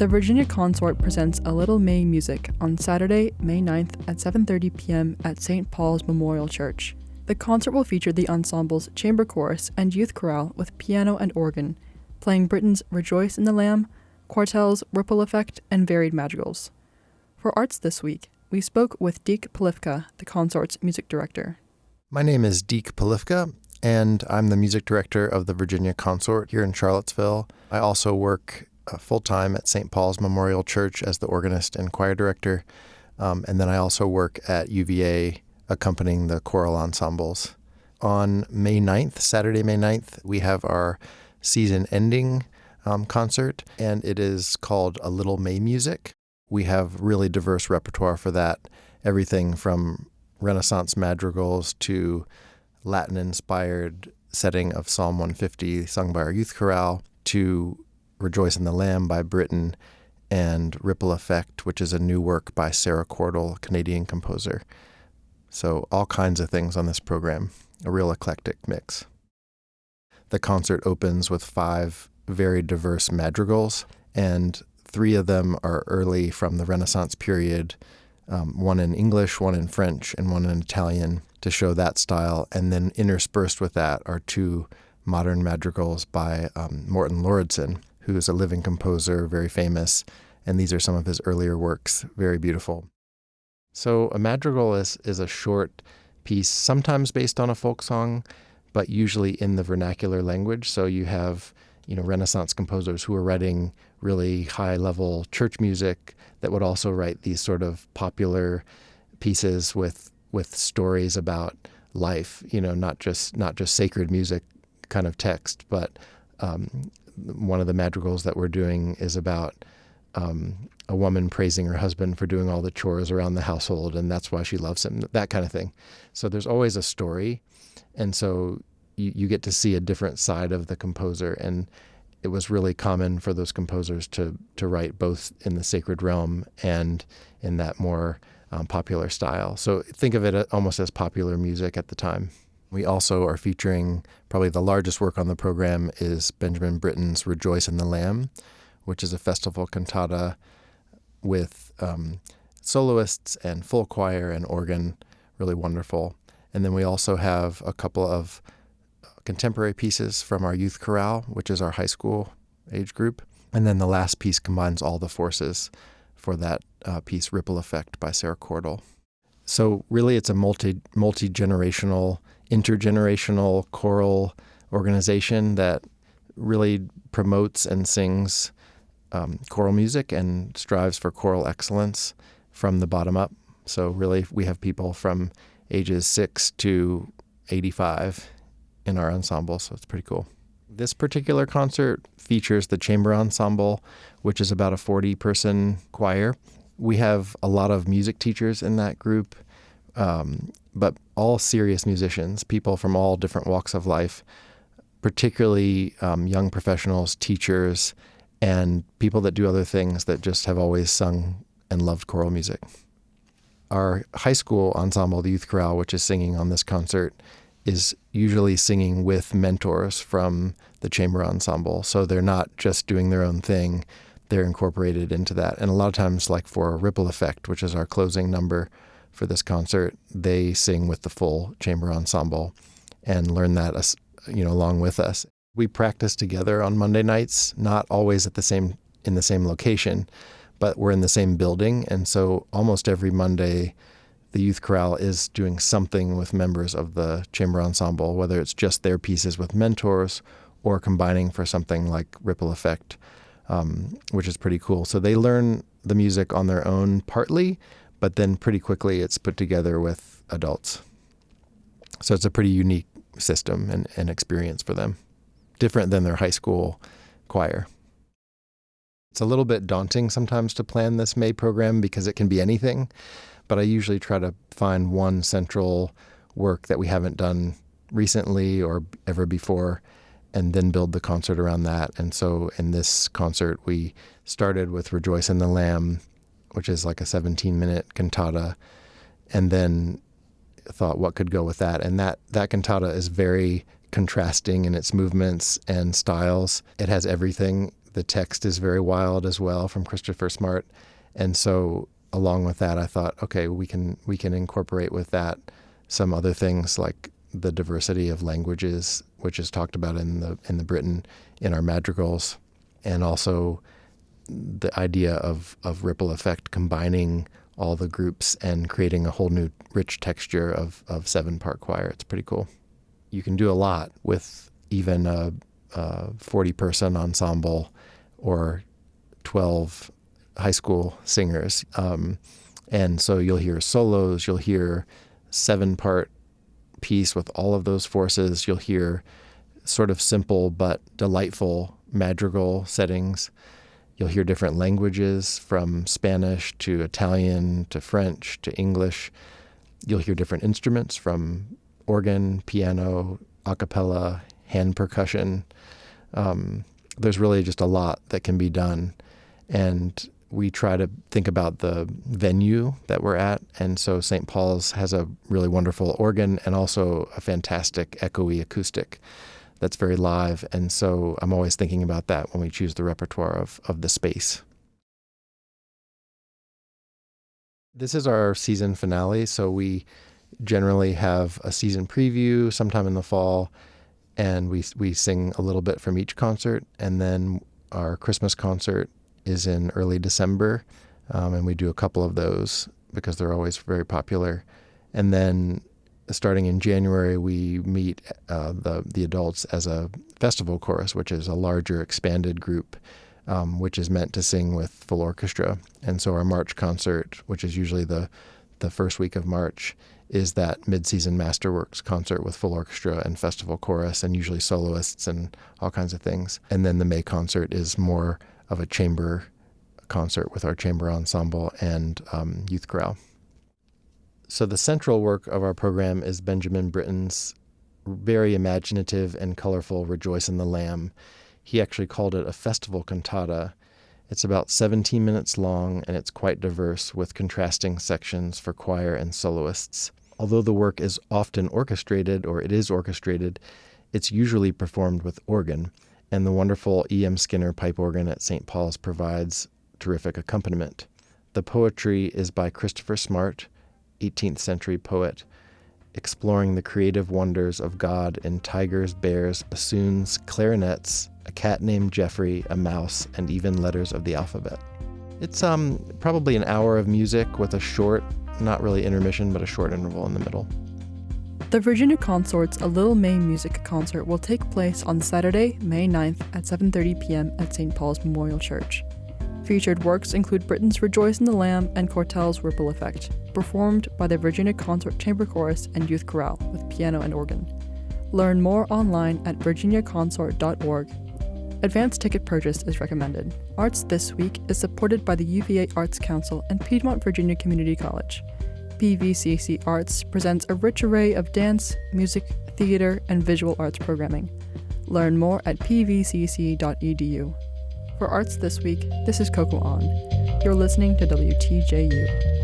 The Virginia Consort presents A Little May Music on Saturday, May 9th at 7:30 p.m. at St. Paul's Memorial Church. The concert will feature the ensemble's chamber chorus and youth chorale with piano and organ, playing Britain's Rejoice in the Lamb, Quartel's Ripple Effect, and varied madrigals. For Arts This Week, we spoke with Deke Polifka, the consort's music director. My name is Deke Polifka, and I'm the music director of the Virginia Consort here in Charlottesville. I also work full-time at St. Paul's Memorial Church as the organist and choir director, and then I also work at UVA accompanying the choral ensembles. On May 9th, Saturday, May 9th, we have our season-ending concert, and it is called A Little May Music. We have really diverse repertoire for that, everything from Renaissance madrigals to Latin-inspired setting of Psalm 150 sung by our youth chorale, to Rejoice in the Lamb by Britain, and Ripple Effect, which is a new work by Sarah Cordell, a Canadian composer. So all kinds of things on this program, a real eclectic mix. The concert opens with 5 very diverse madrigals, and 3 of them are early from the Renaissance period, one in English, one in French, and one in Italian, to show that style. And then interspersed with that are 2 modern madrigals by Morton Lauridsen, who is a living composer, very famous, and these are some of his earlier works, very beautiful. So a madrigal is a short piece, sometimes based on a folk song, but usually in the vernacular language. So you have, Renaissance composers who are writing really high-level church music that would also write these sort of popular pieces with stories about life, not just sacred music kind of text, but one of the madrigals that we're doing is about a woman praising her husband for doing all the chores around the household, and that's why she loves him, that kind of thing. So there's always a story, and so you get to see a different side of the composer, and it was really common for those composers to write both in the sacred realm and in that more popular style. So think of it almost as popular music at the time. We also are featuring, probably the largest work on the program is Benjamin Britten's Rejoice in the Lamb, which is a festival cantata with soloists and full choir and organ, really wonderful. And then we also have a couple of contemporary pieces from our youth chorale, which is our high school age group. And then the last piece combines all the forces for that piece, Ripple Effect by Sarah Cordell. So really it's a multi-generational, intergenerational choral organization that really promotes and sings choral music and strives for choral excellence from the bottom up. So really we have people from ages 6 to 85 in our ensemble, so it's pretty cool. This particular concert features the chamber ensemble, which is about a 40-person choir. We have a lot of music teachers in that group, but all serious musicians, people from all different walks of life, particularly young professionals, teachers, and people that do other things that just have always sung and loved choral music. Our high school ensemble, the youth chorale, which is singing on this concert, is usually singing with mentors from the chamber ensemble. So they're not just doing their own thing, they're incorporated into that. And a lot of times, like for Ripple Effect, which is our closing number for this concert, they sing with the full chamber ensemble and learn that, along with us. We practice together on Monday nights, not always in the same location, but we're in the same building. And so almost every Monday, the youth chorale is doing something with members of the chamber ensemble, whether it's just their pieces with mentors or combining for something like Ripple Effect, which is pretty cool. So they learn the music on their own partly, but then pretty quickly it's put together with adults. So it's a pretty unique system and experience for them, different than their high school choir. It's a little bit daunting sometimes to plan this May program because it can be anything, but I usually try to find one central work that we haven't done recently or ever before, and then build the concert around that. And so in this concert, we started with Rejoice in the Lamb, which is like a 17-minute cantata, and then thought what could go with that. And that cantata is very contrasting in its movements and styles. It has everything The text is very wild as well from Christopher Smart. And so along with that, I thought, okay, we can incorporate with that some other things like the diversity of languages, which is talked about in the Britain in our madrigals, and also the idea of ripple effect, combining all the groups and creating a whole new rich texture of 7-part choir. It's pretty cool. You can do a lot with even a 40-person ensemble or 12 high school singers. And so you'll hear solos, you'll hear 7-part piece with all of those forces. You'll hear sort of simple but delightful madrigal settings. You'll hear different languages from Spanish to Italian to French to English. You'll hear different instruments from organ, piano, a cappella, hand percussion. There's really just a lot that can be done. And we try to think about the venue that we're at. And so St. Paul's has a really wonderful organ and also a fantastic echoey acoustic that's very live. And so I'm always thinking about that when we choose the repertoire of the space. This is our season finale. So we generally have a season preview sometime in the fall, and we sing a little bit from each concert. And then our Christmas concert is in early December, and we do a couple of those because they're always very popular. And then starting in January, we meet the adults as a festival chorus, which is a larger expanded group, which is meant to sing with full orchestra. And so our March concert, which is usually the first week of March, is that mid-season Masterworks concert with full orchestra and festival chorus and usually soloists and all kinds of things. And then the May concert is more of a chamber concert with our chamber ensemble and youth chorale. So the central work of our program is Benjamin Britten's very imaginative and colorful Rejoice in the Lamb. He actually called it a festival cantata. It's about 17 minutes long, and it's quite diverse with contrasting sections for choir and soloists. Although the work is often orchestrated, or it is orchestrated, it's usually performed with organ, and the wonderful E.M. Skinner pipe organ at St. Paul's provides terrific accompaniment. The poetry is by Christopher Smart, 18th century poet, exploring the creative wonders of God in tigers, bears, bassoons, clarinets, a cat named Jeffrey, a mouse, and even letters of the alphabet. It's probably an hour of music with a short, not really intermission, but a short interval in the middle. The Virginia Consort's A Little May Music Concert will take place on Saturday, May 9th at 7:30 p.m. at St. Paul's Memorial Church. Featured works include Britten's Rejoice in the Lamb and Cortell's Ripple Effect, performed by the Virginia Consort Chamber Chorus and Youth Chorale with piano and organ. Learn more online at virginiaconsort.org. Advanced ticket purchase is recommended. Arts This Week is supported by the UVA Arts Council and Piedmont Virginia Community College. PVCC Arts presents a rich array of dance, music, theater, and visual arts programming. Learn more at pvcc.edu. For Arts This Week, this is Coco On. You're listening to WTJU.